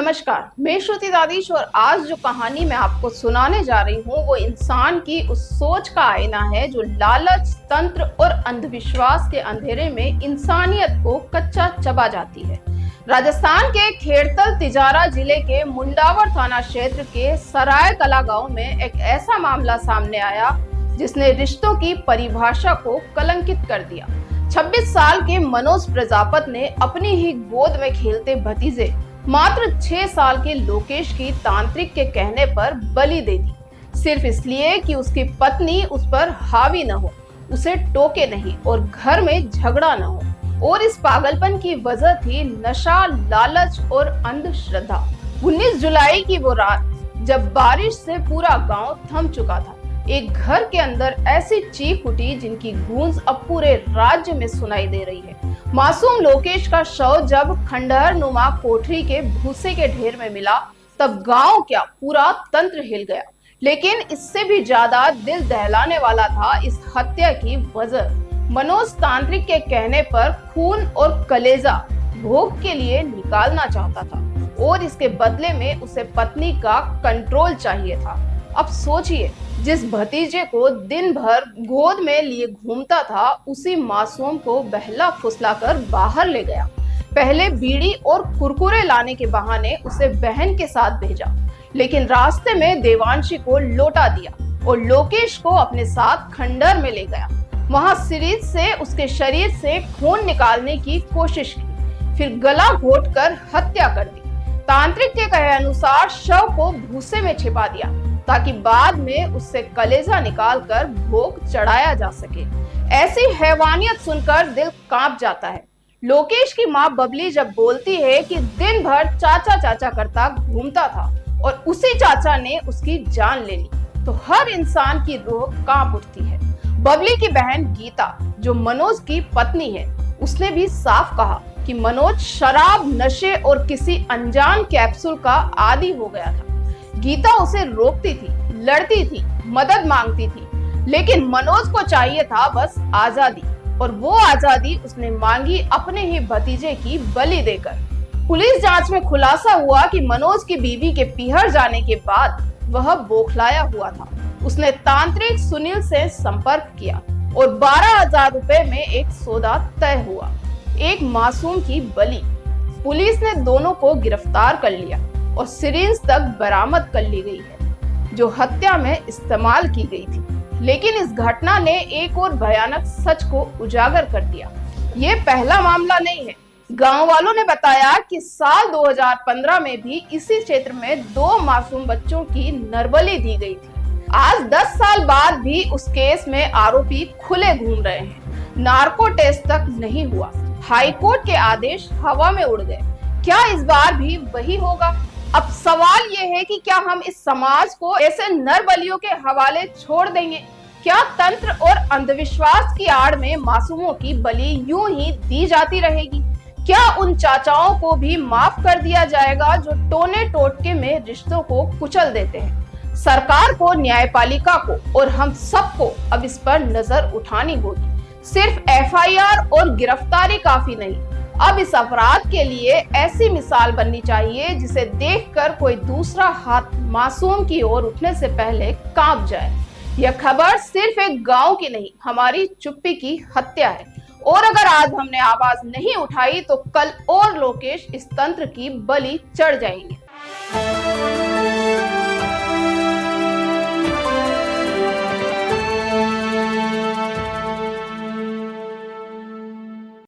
नमस्कार, मैं श्रुति दादीश और आज जो कहानी मैं आपको सुनाने जा रही हूँ वो इंसान की उस सोच का आईना है जो लालच, तंत्र और अंधविश्वास के अंधेरे में इंसानियत को कच्चा चबा जाती है। राजस्थान के खेड़तल तिजारा जिले के मुंडावर थाना क्षेत्र के सराय कला गांव में एक ऐसा मामला सामने आया जिसने रिश्तों की परिभाषा को कलंकित कर दिया। 26 साल के मनोज प्रजापत ने अपनी ही गोद में खेलते भतीजे मात्र 6 साल के लोकेश की तांत्रिक के कहने पर बलि दे दी, सिर्फ इसलिए कि उसकी पत्नी उस पर हावी न हो, उसे टोके नहीं और घर में झगड़ा न हो। और इस पागलपन की वजह थी नशा, लालच और अंधश्रद्धा। 19 जुलाई की वो रात जब बारिश से पूरा गांव थम चुका था, एक घर के अंदर ऐसी चीख उठी जिनकी गूंज अब पूरे राज्य में सुनाई दे रही है। मासूम लोकेश का शव जब खंडहर नुमा कोठरी के भूसे के ढेर में मिला तब गांव क्या पूरा तंत्र हिल गया। लेकिन इससे भी ज्यादा दिल दहलाने वाला था इस हत्या की वजह। मनोज तांत्रिक के कहने पर खून और कलेजा भोग के लिए निकालना चाहता था और इसके बदले में उसे पत्नी का कंट्रोल चाहिए था। अब सोचिए, जिस भतीजे को दिन भर गोद में लिए घूमता था उसी मासूम को बहला फुसलाकर बाहर ले गया। पहले बीड़ी और कुरकुरे लाने के बहाने उसे बहन के साथ भेजा, लेकिन रास्ते में देवांशी को लौटा दिया और लोकेश को अपने साथ खंडहर में ले गया। वहां सिरिंज से उसके शरीर से खून निकालने की कोशिश की, फिर गला घोटकर हत्या कर दी। तांत्रिक के कहे अनुसार शव को भूसे में छिपा दिया ताकि बाद में उससे कलेजा निकालकर भोग चढ़ाया जा सके। ऐसी हैवानियत सुनकर दिल कांप जाता है। लोकेश की मां बबली जब बोलती है कि दिन भर चाचा चाचा करता घूमता था और उसी चाचा ने उसकी जान ले ली, तो हर इंसान की रूह कांप उठती है। बबली की बहन गीता, जो मनोज की पत्नी है, उसने भी साफ कहा कि मनोज शराब, नशे और किसी अनजान कैप्सूल का आदी हो गया था। गीता उसे रोकती थी, लड़ती थी, मदद मांगती थी, लेकिन मनोज को चाहिए था बस आजादी, और वो आजादी उसने मांगी अपने ही भतीजे की बलि देकर। पुलिस जांच में खुलासा हुआ कि मनोज की बीवी के पीहर जाने के बाद वह बौखलाया हुआ था। उसने तांत्रिक सुनील से संपर्क किया और 12,000 रुपए में एक सौदा तय हुआ, एक मासूम की बलि। पुलिस ने दोनों को गिरफ्तार कर लिया और सिरिंज तक बरामद कर ली गई है जो हत्या में इस्तेमाल की गई थी। लेकिन इस घटना ने एक और भयानक सच को उजागर कर दिया। ये पहला मामला नहीं है। गांव वालों ने बताया कि साल 2015 में भी इसी क्षेत्र में 2 मासूम बच्चों की नरबली दी गई थी। आज 10 साल बाद भी उस केस में आरोपी खुले घूम रहे हैं। नार्को टेस्ट तक नहीं हुआ, हाईकोर्ट के आदेश हवा में उड़ गए। क्या इस बार भी वही होगा? अब सवाल ये है कि क्या हम इस समाज को ऐसे नरबलियों के हवाले छोड़ देंगे? क्या तंत्र और अंधविश्वास की आड़ में मासूमों की बलि यूं ही दी जाती रहेगी? क्या उन चाचाओं को भी माफ कर दिया जाएगा जो टोने टोटके में रिश्तों को कुचल देते हैं? सरकार को, न्यायपालिका को और हम सबको अब इस पर नजर उठानी होगी। सिर्फ एफआईआर और गिरफ्तारी काफी नहीं, अब इस अपराध के लिए ऐसी मिसाल बननी चाहिए जिसे देखकर कोई दूसरा हाथ मासूम की ओर उठने से पहले कांप जाए। यह खबर सिर्फ एक गांव की नहीं, हमारी चुप्पी की हत्या है। और अगर आज हमने आवाज नहीं उठाई तो कल और लोकेश इस तंत्र की बलि चढ़ जाएंगे।